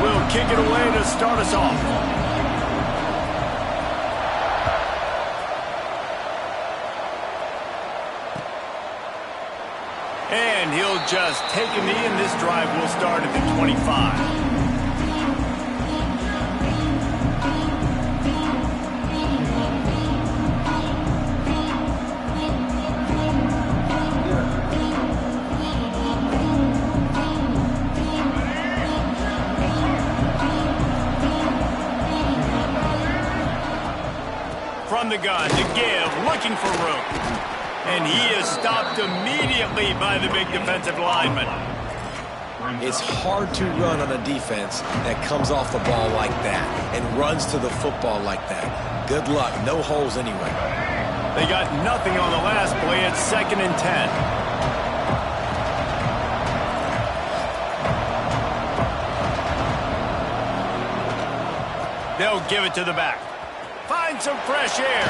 will kick it away to start us off. And he'll just take a knee, and this drive will start at the 25. From the gun to give, looking for room. And he is stopped immediately by the big defensive lineman. It's hard to run on a defense that comes off the ball like that and runs to the football like that. Good luck. No holes anyway. They got nothing on the last play. It's 2nd and 10. They'll give it to the back. Find some fresh air.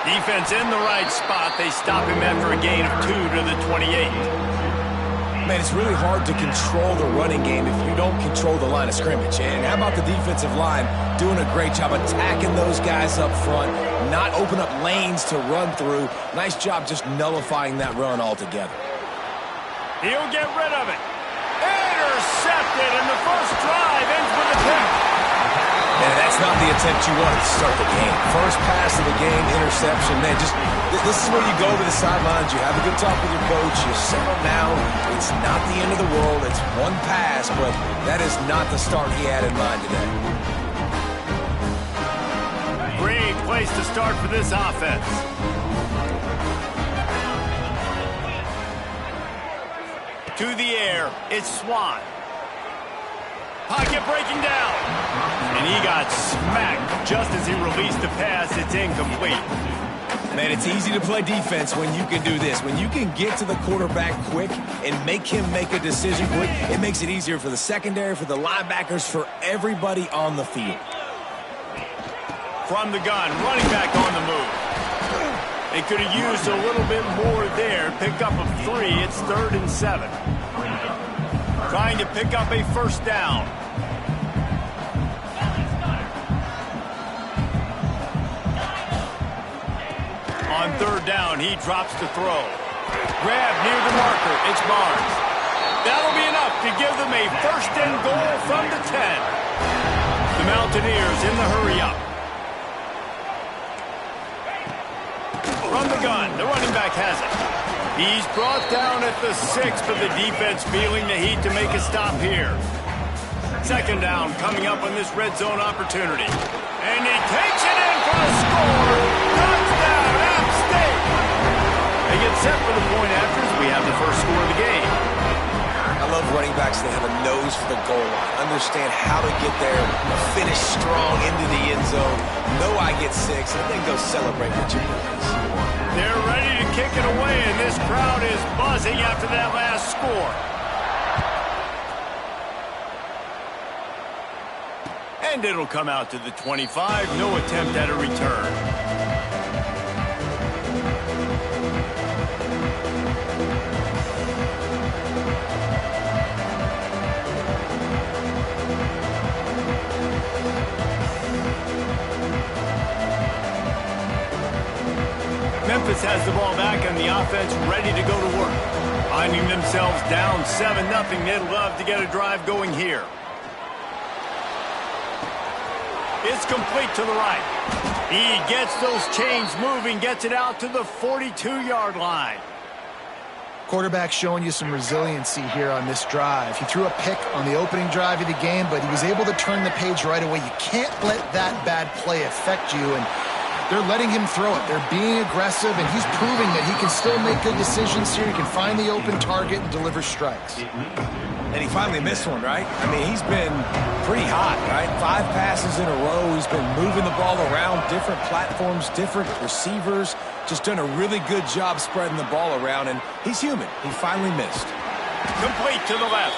Defense in the right spot. They stop him after a gain of 2 to the 28. Man, it's really hard to control the running game if you don't control the line of scrimmage. And how about the defensive line doing a great job attacking those guys up front, not open up lanes to run through. Nice job just nullifying that run altogether. He'll get rid of it. Intercepted, and the first drive ends with a pick. And that's not the attempt you wanted to start the game. First pass of the game, interception. Man, this is where you go to the sidelines. You have a good talk with your coach. You settle down. It's not the end of the world. It's one pass, but that is not the start he had in mind today. Great place to start for this offense. To the air, it's Swan. Pocket breaking down. And he got smacked just as he released the pass. It's incomplete. Man, it's easy to play defense when you can do this. When you can get to the quarterback quick and make him make a decision quick, it makes it easier for the secondary, for the linebackers, for everybody on the field. From the gun, running back on the move. They could have used a little bit more there. Pick up a 3. It's 3rd and 7. Trying to pick up a first down. On 3rd down, he drops to throw. Grab near the marker. It's Barnes. That'll be enough to give them a 1st and goal from the 10. The Mountaineers in the hurry-up. From the gun, the running back has it. He's brought down at the 6, but the defense feeling the heat to make a stop here. 2nd down coming up on this red zone opportunity. And he takes it in for a score. Touchdown, App State. They get set for the point after as we have the first score of the game. I love running backs that have a nose for the goal line. Understand how to get there, finish strong into the end zone. Know I get 6, and then go celebrate with your boys. They're ready to kick it away, and this crowd is buzzing after that last score. And it'll come out to the 25. No attempt at a return. Memphis has the ball back and the offense ready to go to work. Finding themselves down 7-0. They'd love to get a drive going here. It's complete to the right. He gets those chains moving, gets it out to the 42-yard line. Quarterback showing you some resiliency here on this drive. He threw a pick on the opening drive of the game, but he was able to turn the page right away. You can't let that bad play affect you, and they're letting him throw it. They're being aggressive, and he's proving that he can still make good decisions here. He can find the open target and deliver strikes. And he finally missed one, right? I mean, he's been pretty hot, right? 5 passes in a row. He's been moving the ball around, different platforms, different receivers. Just done a really good job spreading the ball around, and he's human. He finally missed. Complete to the left.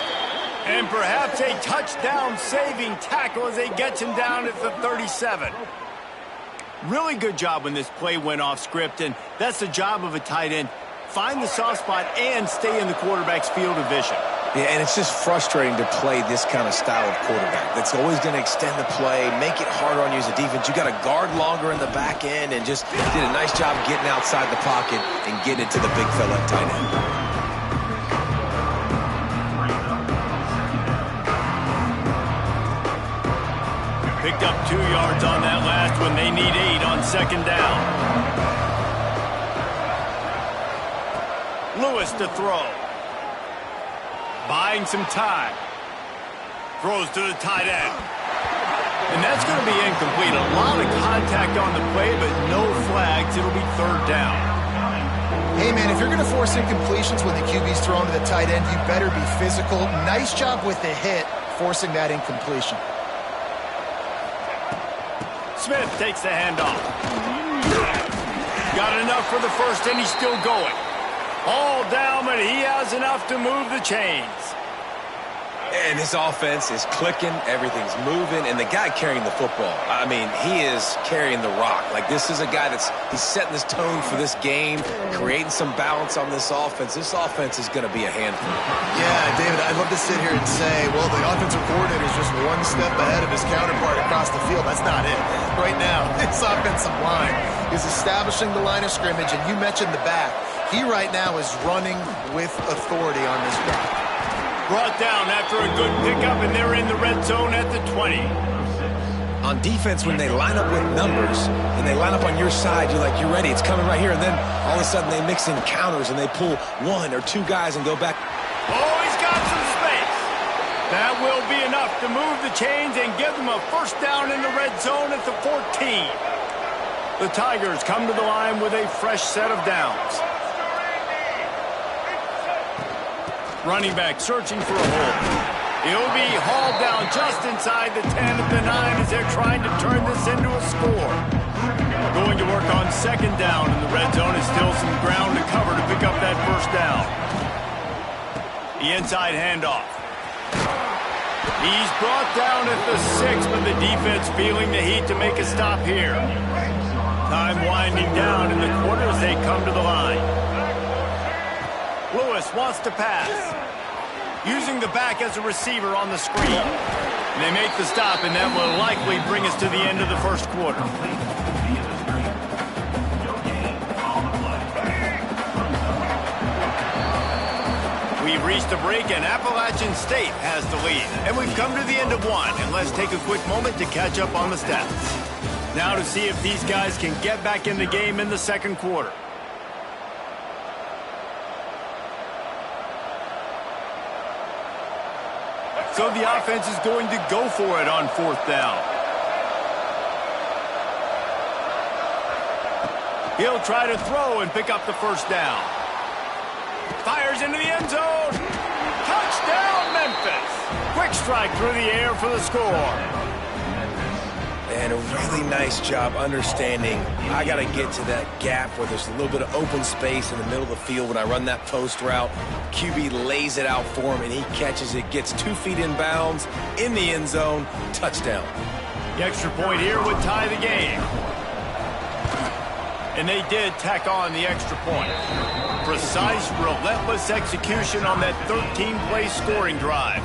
And perhaps a touchdown-saving tackle as they gets him down at the 37. Really good job when this play went off script, and that's the job of a tight end. Find the soft spot and stay in the quarterback's field of vision. Yeah, and it's just frustrating to play this kind of style of quarterback. That's always going to extend the play, make it harder on you as a defense. You got to guard longer in the back end, and just did a nice job getting outside the pocket and getting it to the big fella at tight end. Picked up 2 yards on that last one. They need 8 on second down. Lewis to throw. Buying some time. Throws to the tight end. And that's going to be incomplete. A lot of contact on the play, but no flags. It'll be third down. Hey, man, if you're going to force incompletions when the QB's thrown to the tight end, you better be physical. Nice job with the hit, forcing that incompletion. Smith takes the handoff. Got enough for the first, and he's still going. All down, but he has enough to move the chains. And this offense is clicking, everything's moving, and the guy carrying the football, I mean, he is carrying the rock. Like, this is a guy he's setting this tone for this game, creating some balance on this offense. This offense is going to be a handful. Yeah, David, I'd love to sit here and say, well, the offensive coordinator is just one step ahead of his counterpart across the field. That's not it. Right now, this offensive line is establishing the line of scrimmage, and you mentioned the back. He right now is running with authority on this drive. Brought down after a good pickup, and they're in the red zone at the 20. On defense, when they line up with numbers and they line up on your side, you're like, you're ready, it's coming right here. And then all of a sudden they mix in counters and they pull 1 or 2 guys and go back. Oh, he's got some space. That will be enough to move the chains and give them a first down in the red zone at the 14. The Tigers come to the line with a fresh set of downs. Running back searching for a hole. He'll be hauled down just inside the 10 at the 9 as they're trying to turn this into a score. Going to work on second down in the red zone is still some ground to cover to pick up that first down. The inside handoff. He's brought down at the 6, but the defense feeling the heat to make a stop here. Time winding down in the quarter as they come to the line. Lewis wants to pass. Using the back as a receiver on the screen. And they make the stop, and that will likely bring us to the end of the first quarter. We've reached a break, and Appalachian State has the lead. And we've come to the end of one, and let's take a quick moment to catch up on the stats. Now to see if these guys can get back in the game in the second quarter. So the offense is going to go for it on fourth down. He'll try to throw and pick up the first down. Fires into the end zone. Touchdown, Memphis. Quick strike through the air for the score. And a really nice job understanding I got to get to that gap where there's a little bit of open space in the middle of the field when I run that post route. QB lays it out for him, and he catches it, gets 2 feet in bounds, in the end zone, touchdown. The extra point here would tie the game. And they did tack on the extra point. Precise, relentless execution on that 13-play scoring drive.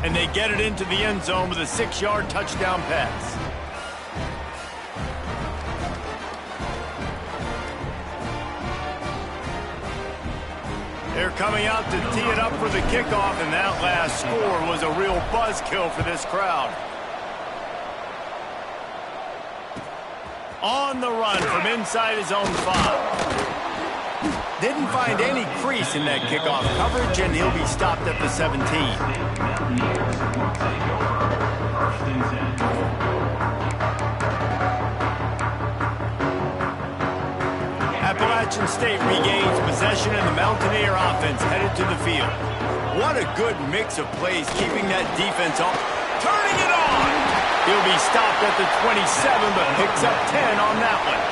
And they get it into the end zone with a 6-yard touchdown pass. They're coming out to tee it up for the kickoff, and that last score was a real buzzkill for this crowd. On the run from inside his own 5. Didn't find any crease in that kickoff coverage, and he'll be stopped at the 17. Appalachian State regains possession, and the Mountaineer offense headed to the field. What a good mix of plays, keeping that defense on. Turning it on! He'll be stopped at the 27, but picks up 10 on that one.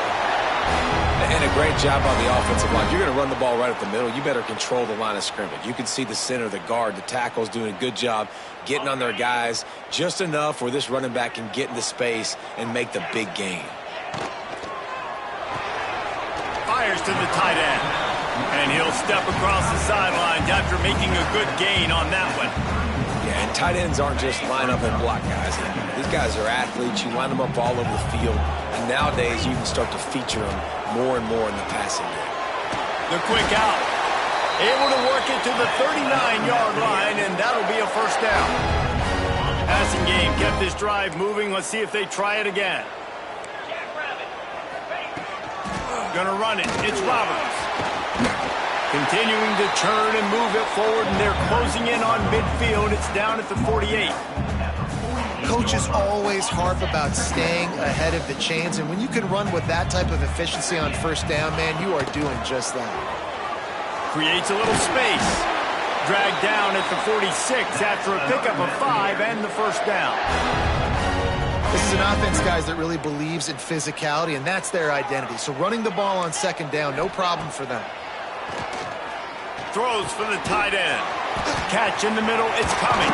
And a great job on the offensive line. You're going to run the ball right at the middle. You better control the line of scrimmage. You can see the center, the guard, the tackles doing a good job getting on their guys just enough where this running back can get into space and make the big gain. Fires to the tight end. And he'll step across the sidelines after making a good gain on that one. Yeah, and tight ends aren't just line up and block guys. These guys are athletes. You line them up all over the field. And nowadays, you can start to feature them more and more in the passing game. The quick out. Able to work it to the 39-yard line, and that'll be a first down. Passing game kept this drive moving. Let's see if they try it again. Gonna run it. It's Roberts. Continuing to turn and move it forward, and they're closing in on midfield. It's down at the 48. Coaches always harp about staying ahead of the chains, and when you can run with that type of efficiency on first down, man, you are doing just that. Creates a little space. Dragged down at the 46 after a pickup of 5 and the first down. This is an offense, guys, that really believes in physicality, and that's their identity. So running the ball on second down, no problem for them. Throws for the tight end. Catch in the middle. It's coming.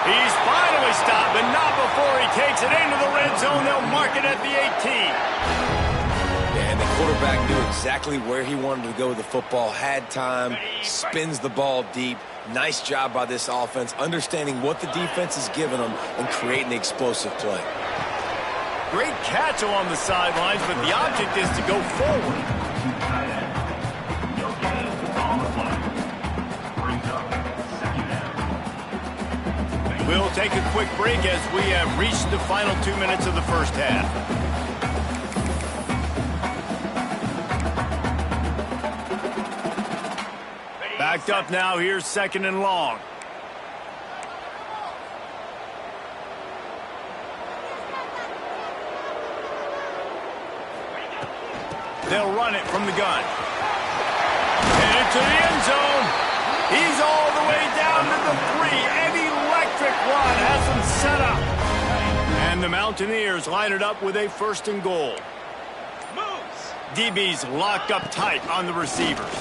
He's finally stopped, but not before he takes it into the red zone. They'll mark it at the 18. Yeah, and the quarterback knew exactly where he wanted to go with the football, had time, spins the ball deep. Nice job by this offense, understanding what the defense is giving them and creating the explosive play. Great catch along the sidelines, but the object is to go forward. We'll take a quick break as we have reached the final 2 minutes of the first half. Backed up now. Here's second and long. They'll run it from the gun. And into the end zone. He's all the way down to the 3. An electric run has him set up. And the Mountaineers line it up with a first and goal. DB's locked up tight on the receivers.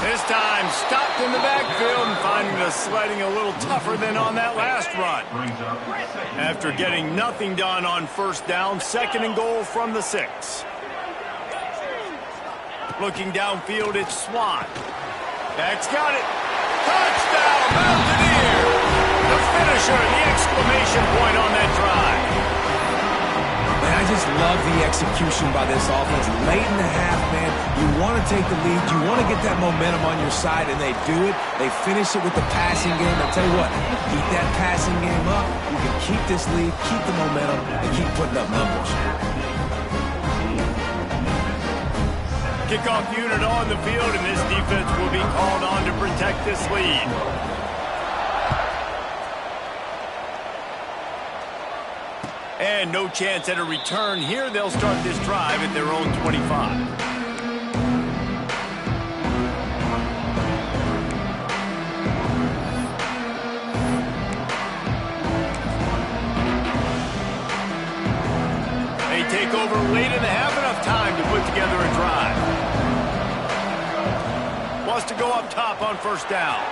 This time stopped in the backfield and finding the sledding a little tougher than on that last run. After getting nothing done on first down, second and goal from the 6. Looking downfield, it's Swan. That's got it. Touchdown, Mountaineer! The finisher, the exclamation point on that drive. Man, I just love the execution by this offense. Late in the half, man, you want to take the lead. You want to get that momentum on your side, and they do it. They finish it with the passing game. I'll tell you what, keep that passing game up. You can keep this lead, keep the momentum, and keep putting up numbers. Kickoff unit on the field, and this defense will be called on to protect this lead. And no chance at a return here. They'll start this drive at their own 25. They take over late in the half, enough time to put together a drive. Wants to go up top on first down.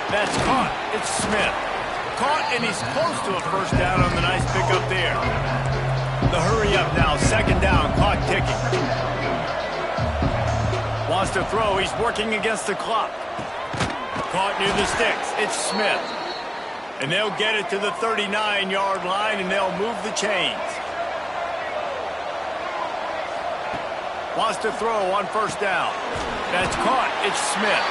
That's caught. It's Smith. Caught, and he's close to a first down on the nice pickup there. The hurry up now, second down, clock ticking. Wants to throw, he's working against the clock. Caught near the sticks, it's Smith. And they'll get it to the 39-yard line, and they'll move the chains. Wants to throw on first down. That's caught, it's Smith.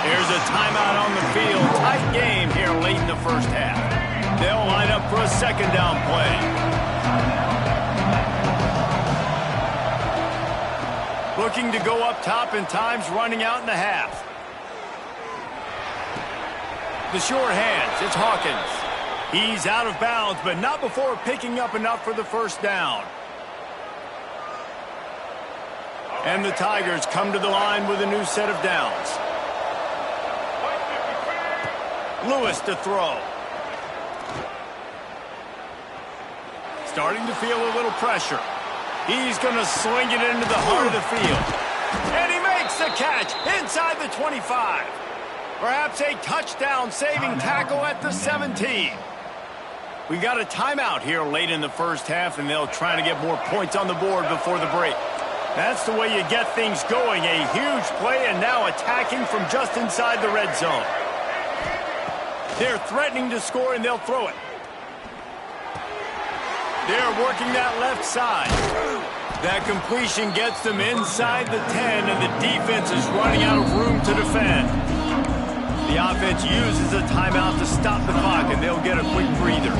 Here's a timeout on the field. Tight game here late in the first half. They'll line up for a second down play. Looking to go up top, and time's running out in the half. The short hands, it's Hawkins. He's out of bounds, but not before picking up enough for the first down. And the Tigers come to the line with a new set of downs. Lewis to throw. Starting to feel a little pressure. He's going to sling it into the heart of the field. And he makes the catch inside the 25. Perhaps a touchdown-saving tackle at the 17. We got a timeout here late in the first half, and they'll try to get more points on the board before the break. That's the way you get things going. A huge play and now attacking from just inside the red zone. They're threatening to score and they'll throw it. They're working that left side. That completion gets them inside the 10 and the defense is running out of room to defend. The offense uses a timeout to stop the clock and they'll get a quick breather.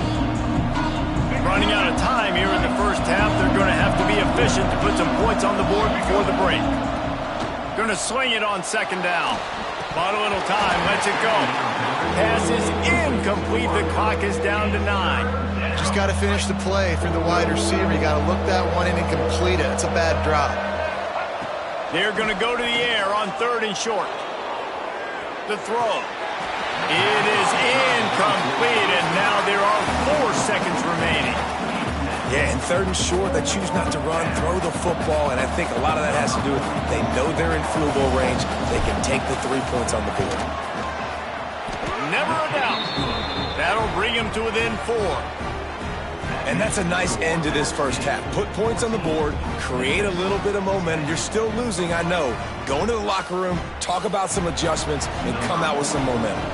Running out of time here in the first half, they're going to have to be efficient to put some points on the board before the break. Going to swing it on second down. Bought a little time, lets it go. Pass is incomplete. The clock is down to 9. Just got to finish the play for the wide receiver. You got to look that one in and complete it. It's a bad drop. They're going to go to the air on 3rd and short. The throw. It is incomplete, and now there are 4 seconds remaining. Yeah, and 3rd and short, they choose not to run, throw the football, and I think a lot of that has to do with they know they're in field goal range. They can take the 3 points on the board. Never a doubt. That'll bring them to within 4. And that's a nice end to this first half. Put points on the board, create a little bit of momentum. You're still losing, I know. Go into the locker room, talk about some adjustments, and come out with some momentum.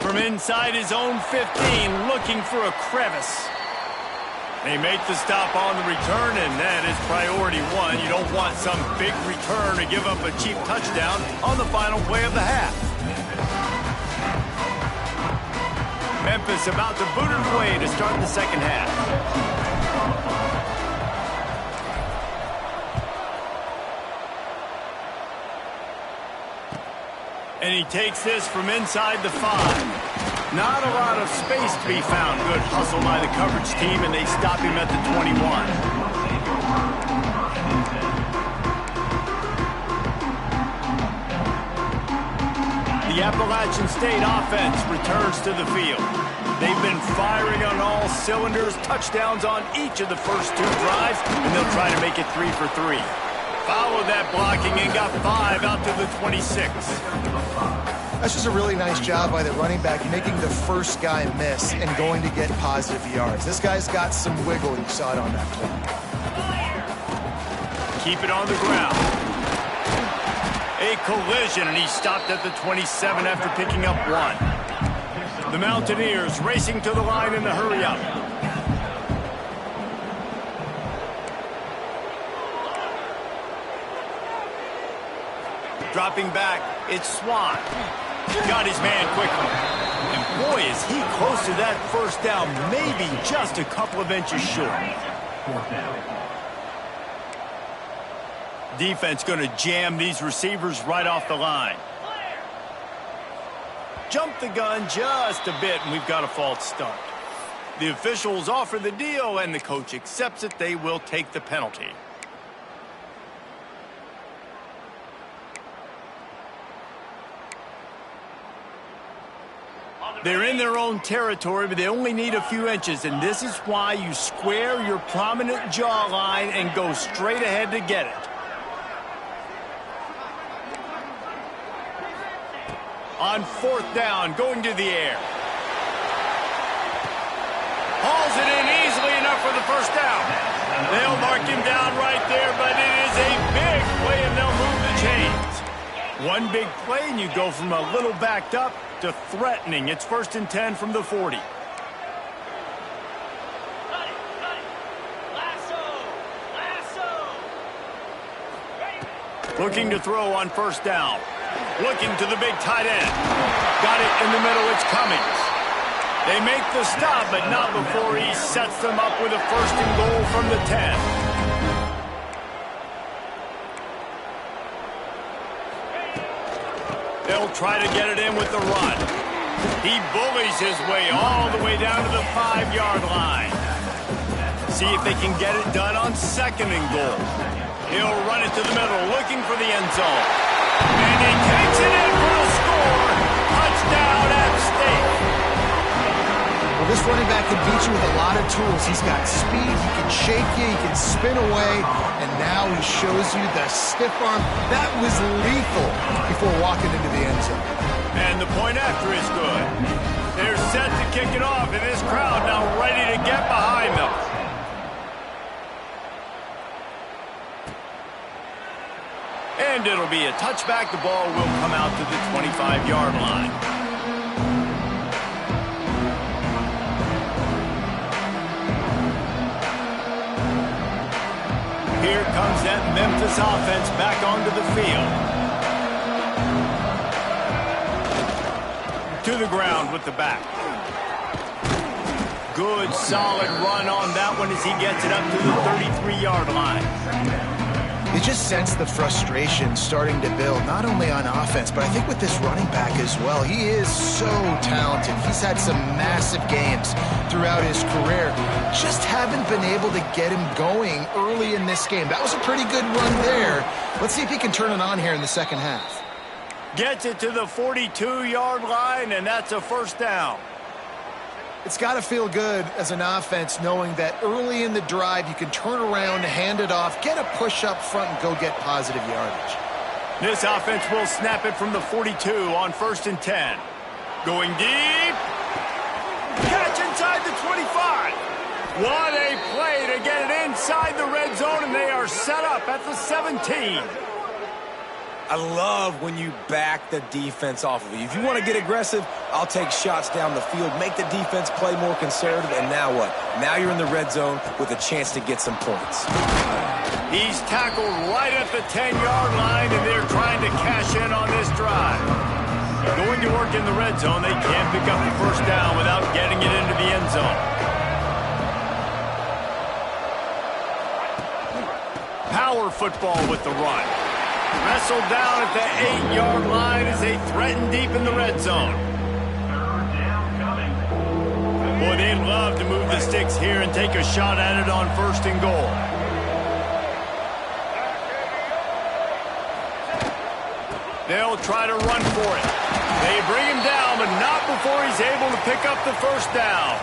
From inside his own 15, looking for a crevice. They make the stop on the return, and that is priority 1. You don't want some big return to give up a cheap touchdown on the final play of the half. Memphis about to boot it away to start the second half. And he takes this from inside the 5. Not a lot of space to be found. Good hustle by the coverage team, and they stop him at the 21. The Appalachian State offense returns to the field. They've been firing on all cylinders, touchdowns on each of the first 2 drives, and they'll try to make it 3 for 3. Followed that blocking and got 5 out to the 26. That's just a really nice job by the running back, making the first guy miss and going to get positive yards. This guy's got some wiggle. You saw it on that play. Keep it on the ground. A collision, and he stopped at the 27 after picking up 1. The Mountaineers racing to the line in the hurry-up. Dropping back, it's Swan. Got his man quickly. And boy, is he close to that first down, maybe just a couple of inches short. Defense going to jam these receivers right off the line. Jump the gun just a bit, and we've got a false start. The officials offer the deal, and the coach accepts it. They will take the penalty. They're in their own territory, but they only need a few inches, and this is why you square your prominent jawline and go straight ahead to get it. On 4th down, going to the air. Hauls it in easily enough for the first down. They'll mark him down right there, but it is a big play, and they'll move the chains. One big play, and you go from a little backed up to threatening. It's 1st and 10 from the 40. Looking to throw on 1st down. Looking to the big tight end. Got it in the middle. It's Cummings. They make the stop, but not before he sets them up with a 1st and goal from the 10. They'll try to get it in with the run. He bullies his way all the way down to the 5-yard line. See if they can get it done on 2nd and goal. He'll run it to the middle, looking for the end zone. And he takes it in for the score. Touchdown, App State. Well, this running back can beat you with a lot of tools. He's got speed, he can shake you, he can spin away, and now he shows you the stiff arm. That was lethal before walking into the end zone. And the point after is good. set to kick it off, and this crowd now ready to get behind them. And it'll be a touchback. The ball will come out to the 25-yard line. Here comes that Memphis offense back onto the field. To the ground with the back. Good, solid run on that one as he gets it up to the 33-yard line. You just sense the frustration starting to build, not only on offense, but I think with this running back as well. He is so talented. He's had some massive games throughout his career. Just haven't been able to get him going early in this game. That was a pretty good run there. Let's see if he can turn it on here in the second half. Gets it to the 42-yard line, and that's a first down. It's got to feel good as an offense knowing that early in the drive you can turn around, hand it off, get a push up front, and go get positive yardage. This offense will snap it from the 42 on 1st and 10. Going deep. Catch inside the 25. What a play to get it inside the red zone, and they are set up at the 17. I love when you back the defense off of you. If you want to get aggressive, I'll take shots down the field, make the defense play more conservative, and now what? Now you're in the red zone with a chance to get some points. He's tackled right at the 10-yard line, and they're trying to cash in on this drive. Going to work in the red zone, they can't pick up the first down without getting it into the end zone. Power football with the run. Wrestled down at the 8-yard line as they threaten deep in the red zone. Boy, they'd love to move the sticks here and take a shot at it on 1st and goal. They'll try to run for it. They bring him down, but not before he's able to pick up the first down.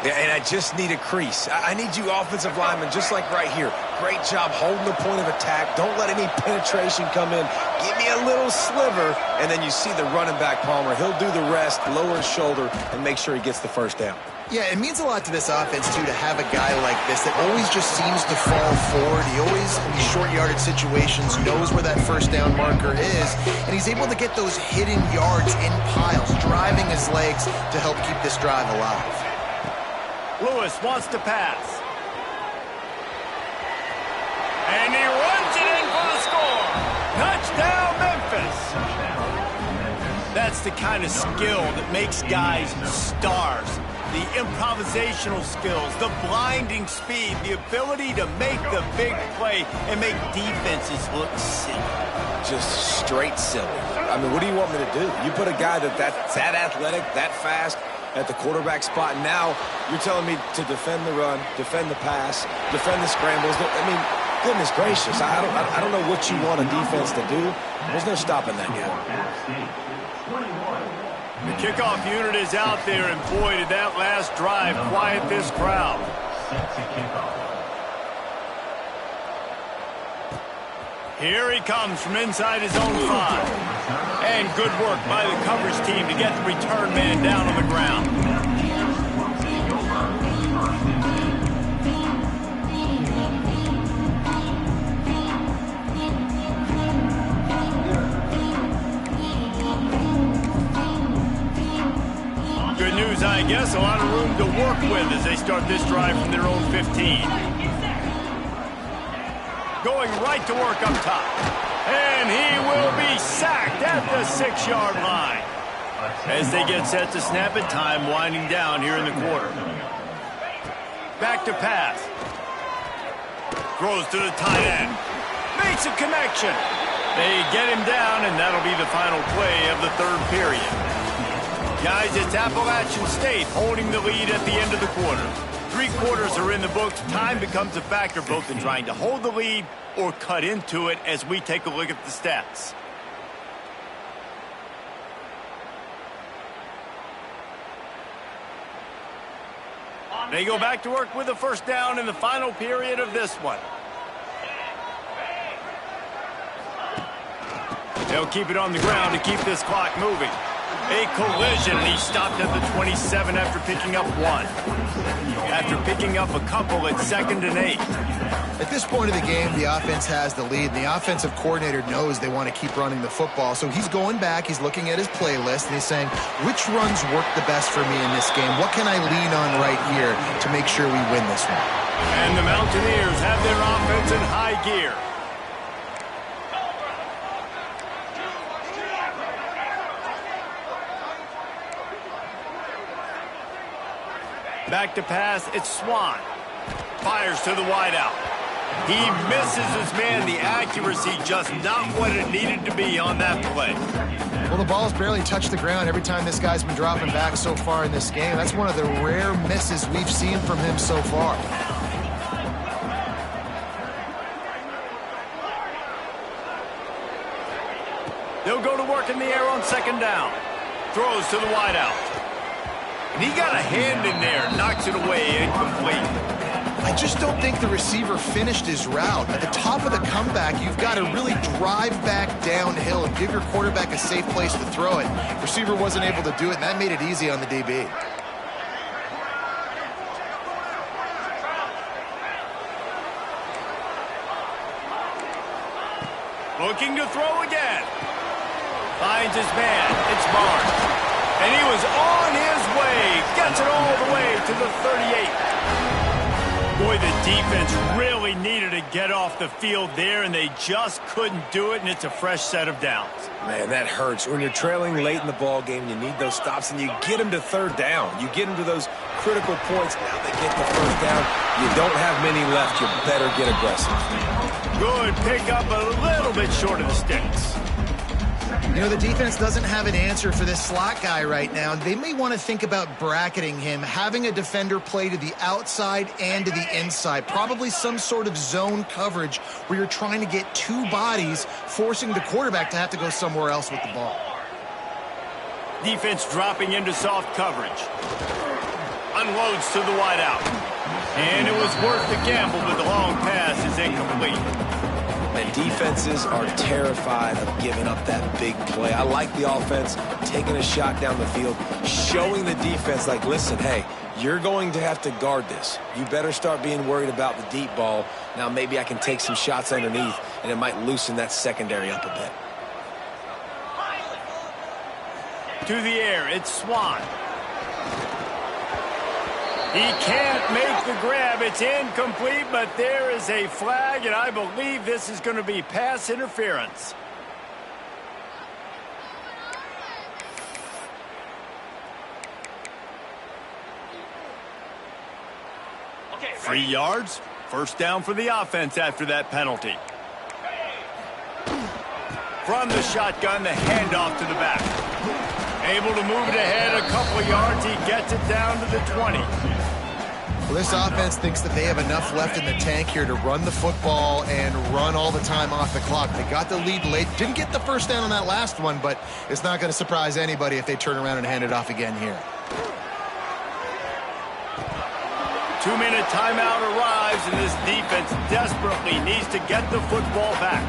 Yeah, and I just need a crease. I need you offensive linemen, just like right here. Great job holding the point of attack. Don't let any penetration come in. Give me a little sliver, and then you see the running back, Palmer. He'll do the rest, lower his shoulder, and make sure he gets the first down. Yeah, it means a lot to this offense, too, to have a guy like this that always just seems to fall forward. He always, in these short yardage situations, knows where that first down marker is, and he's able to get those hidden yards in piles, driving his legs to help keep this drive alive. Lewis wants to pass. And he runs it in for the score. Touchdown, Memphis. That's the kind of skill that makes guys stars. The improvisational skills, the blinding speed, the ability to make the big play and make defenses look silly. Just straight silly. I mean, what do you want me to do? You put a guy that's that athletic, that fast, at the quarterback spot, and now you're telling me to defend the run, defend the pass, defend the scrambles. I mean, goodness gracious, I don't know what you want a defense to do. There's no stopping that guy. The kickoff unit is out there, and boy, did that last drive quiet this crowd. Here he comes from inside his own 5. And good work by the coverage team to get the return man down on the ground. Good news, I guess. A lot of room to work with as they start this drive from their own 15. Going right to work up top. And he will be sacked at the 6-yard line. As they get set to snap it, time winding down here in the quarter. Back to pass. Throws to the tight end. Makes a connection. They get him down, and that'll be the final play of the 3rd period. Guys, it's Appalachian State holding the lead at the end of the quarter. 3 quarters are in the books. Time becomes a factor both in trying to hold the lead or cut into it as we take a look at the stats. They go back to work with a first down in the final period of this one. They'll keep it on the ground to keep this clock moving. A collision, and he stopped at the 27 after picking up one. After picking up a couple, it's 2nd and 8. At this point of the game, the offense has the lead, and the offensive coordinator knows they want to keep running the football. So he's going back, he's looking at his playlist, and he's saying, which runs work the best for me in this game? What can I lean on right here to make sure we win this one? And the Mountaineers have their offense in high gear. Back to pass, it's Swan. Fires to the wideout. He misses his man. The accuracy just not what it needed to be on that play. Well, the ball's barely touched the ground every time this guy's been dropping back so far in this game. That's one of the rare misses we've seen from him so far. They'll go to work in the air on 2nd down. Throws to the wideout. And he got a hand in there, knocks it away, incomplete. I just don't think the receiver finished his route. At the top of the comeback, you've got to really drive back downhill and give your quarterback a safe place to throw it. The receiver wasn't able to do it, and that made it easy on the DB. Looking to throw again. Finds his man. It's Barnes. And he was on his way. Gets it all the way to the 38. Boy, the defense really needed to get off the field there, and they just couldn't do it, and it's a fresh set of downs. Man, that hurts. When you're trailing late in the ball game, you need those stops, and you get them to 3rd down. You get them to those critical points. Now they get the 1st down. You don't have many left. You better get aggressive. Good pickup, a little bit short of the sticks. You know, the defense doesn't have an answer for this slot guy right now. They may want to think about bracketing him, having a defender play to the outside and to the inside. Probably some sort of zone coverage where you're trying to get 2 bodies, forcing the quarterback to have to go somewhere else with the ball. Defense dropping into soft coverage. Unloads to the wideout. And it was worth the gamble, but the long pass is incomplete. And defenses are terrified of giving up that big play. I like the offense taking a shot down the field, showing the defense like, listen, hey, you're going to have to guard this. You better start being worried about the deep ball. Now maybe I can take some shots underneath, and it might loosen that secondary up a bit. To the air, it's Swan. He can't make the grab. It's incomplete, but there is a flag, and I believe this is going to be pass interference. Okay, 3 yards. 1st down for the offense after that penalty. From the shotgun, the handoff to the back. Able to move it ahead a couple of yards. He gets it down to the 20. Well, this offense thinks that they have enough left in the tank here to run the football and run all the time off the clock. They got the lead late. Didn't get the 1st down on that last one, but it's not going to surprise anybody if they turn around and hand it off again here. 2-minute timeout arrives, and this defense desperately needs to get the football back.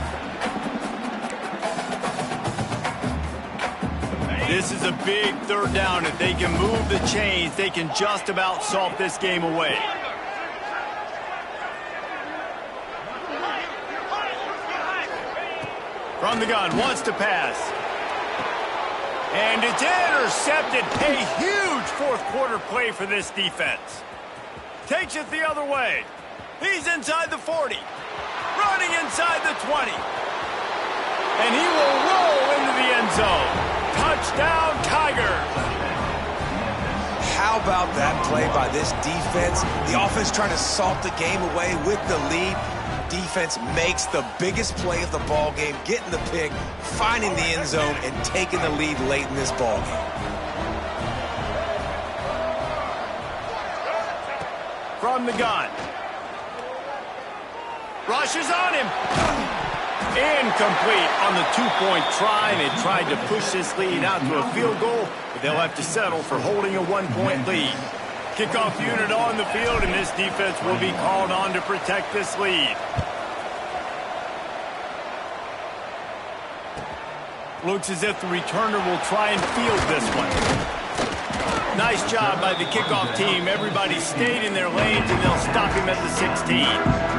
This is a big 3rd down. If they can move the chains, they can just about salt this game away. From the gun, wants to pass. And it's intercepted. A huge 4th quarter play for this defense. Takes it the other way. He's inside the 40. Running inside the 20. And he will roll into the end zone. Touchdown, Tigers. How about that play by this defense? The offense trying to salt the game away with the lead. Defense makes the biggest play of the ball game, getting the pick, finding the end zone, and taking the lead late in this ball game. From the gun. Rushes on him. Incomplete on the 2-point try. They tried to push this lead out to a field goal, but they'll have to settle for holding a 1-point lead. Kickoff unit on the field, and this defense will be called on to protect this lead. Looks as if the returner will try and field this one. Nice job by the kickoff team. Everybody stayed in their lanes, and they'll stop him at the 16.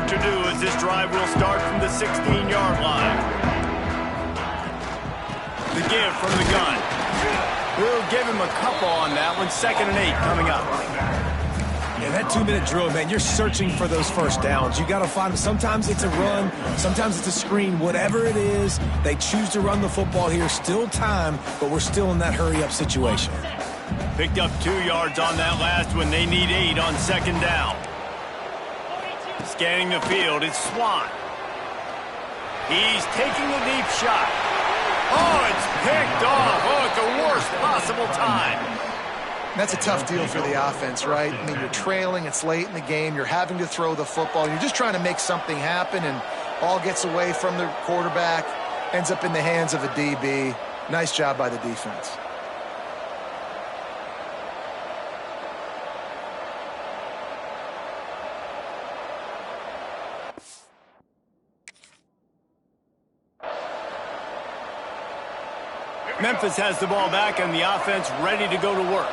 To do as this drive will start from the 16-yard line. The give from the gun. We'll give him a couple on that one. 2nd and 8 coming up. Yeah, that 2-minute drill, man, you're searching for those first downs. You got to find them. Sometimes it's a run, sometimes it's a screen. Whatever it is, they choose to run the football here. Still time, but we're still in that hurry-up situation. Picked up 2 yards on that last one. They need 8 on 2nd down. Scanning the field, it's Swan. He's taking a deep shot. Oh, it's picked off. Oh, at the worst possible time. That's a tough deal for the offense, right? I mean, you're trailing, it's late in the game, you're having to throw the football, you're just trying to make something happen, and all gets away from the quarterback, ends up in the hands of a DB. Nice job by the defense. Memphis has the ball back and the offense ready to go to work.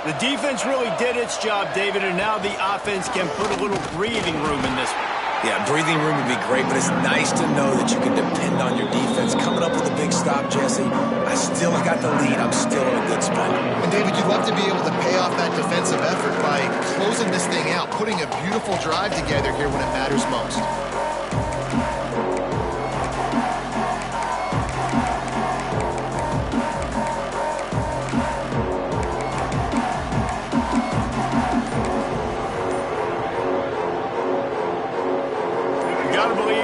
The defense really did its job, David, and now the offense can put a little breathing room in this one. Yeah, breathing room would be great, but it's nice to know that you can depend on your defense. Coming up with a big stop, Jesse, I still got the lead. I'm still in a good spot. And, David, you'd love to be able to pay off that defensive effort by closing this thing out, putting a beautiful drive together here when it matters most.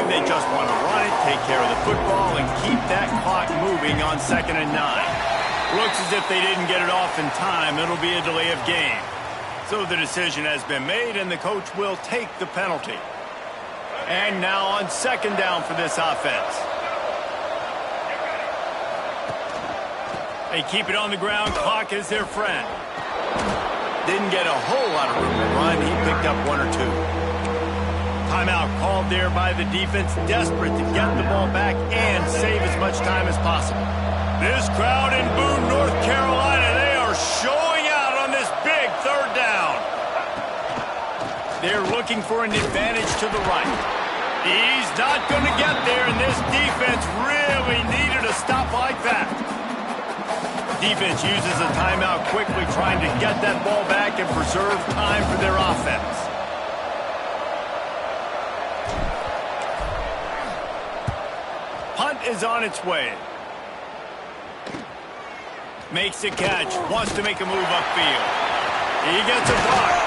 They just want to run it, take care of the football, and keep that clock moving on 2nd and 9. Looks as if they didn't get it off in time. It'll be a delay of game. So the decision has been made, and the coach will take the penalty. And now on 2nd down for this offense. They keep it on the ground. Clock is their friend. Didn't get a whole lot of room to run. He picked up 1 or 2. Timeout called there by the defense, desperate to get the ball back and save as much time as possible. This crowd in Boone, North Carolina, they are showing out on this big 3rd down. They're looking for an advantage to the right. He's not going to get there, and this defense really needed a stop like that. Defense uses a timeout quickly, trying to get that ball back and preserve time for their offense. Punt is on its way. Makes a catch. Wants to make a move upfield. He gets a block.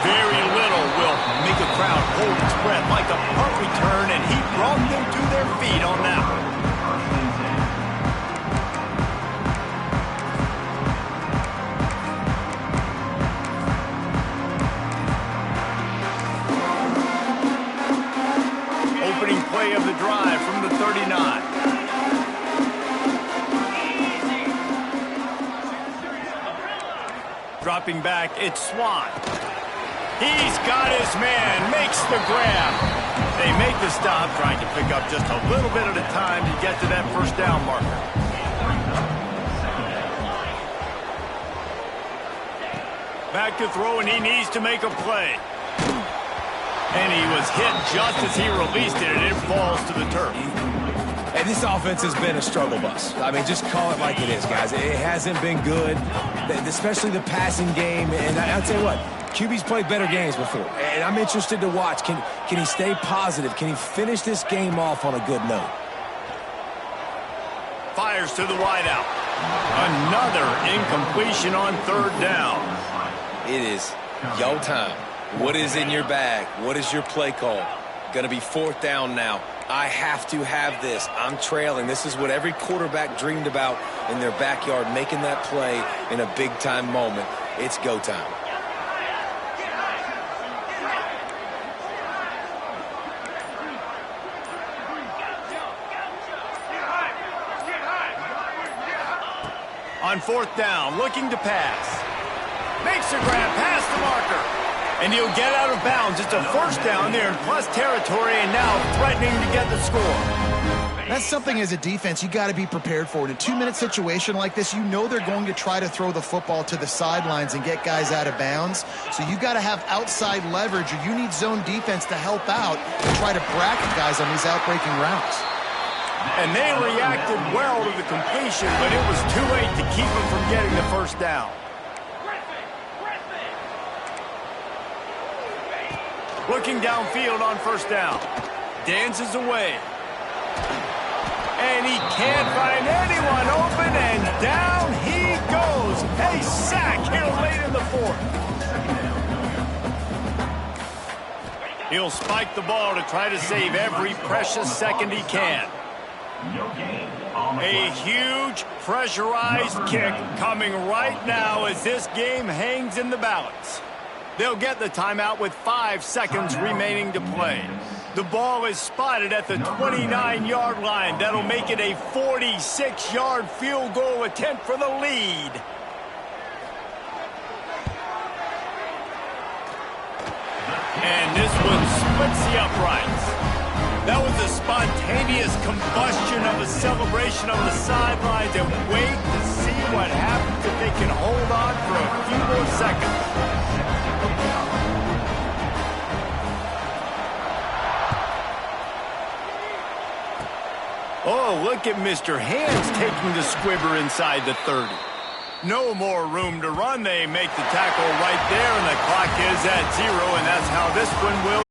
Very little will make a crowd hold its breath like a punt return, and he brought them to their feet on that one. Opening play of the drive from the 39. Dropping back, it's Swan. He's got his man, makes the grab. They make the stop, trying to pick up just a little bit at a time to get to that 1st down marker. Back to throw, and he needs to make a play. And he was hit just as he released it, and it falls to the turf. And this offense has been a struggle bus. I mean, just call it like it is, guys. It hasn't been good, especially the passing game. And I'll tell you what, QB's played better games before. And I'm interested to watch. Can he stay positive? Can he finish this game off on a good note? Fires to the wideout. Another incompletion on 3rd down. It is go time. What is in your bag? What is your play call? Going to be 4th down now. I have to have this. I'm trailing. This is what every quarterback dreamed about in their backyard, making that play in a big-time moment. It's go time. On 4th down, looking to pass. Makes a grab past the marker. And he'll get out of bounds. It's a 1st down there in plus territory, and now threatening to get the score. That's something as a defense you got to be prepared for. In a 2-minute situation like this, you know they're going to try to throw the football to the sidelines and get guys out of bounds. So you got to have outside leverage, or you need zone defense to help out and try to bracket guys on these outbreaking routes. And they reacted well to the completion, but it was too late to keep them from getting the 1st down. Looking downfield on 1st down. Dances away. And he can't find anyone open, and down he goes. A sack here late in the 4th. He'll spike the ball to try to save every precious second he can. A huge pressurized kick coming right now as this game hangs in the balance. They'll get the timeout with 5 seconds remaining to play. The ball is spotted at the 29-yard line. That'll make it a 46-yard field goal attempt for the lead. And this one splits the uprights. That was a spontaneous combustion of a celebration on the sidelines, and wait to see what happens if they can hold on for a few more seconds. Oh, look at Mr. Hands taking the squibber inside the 30. No more room to run. They make the tackle right there, and the clock is at 0, and that's how this one will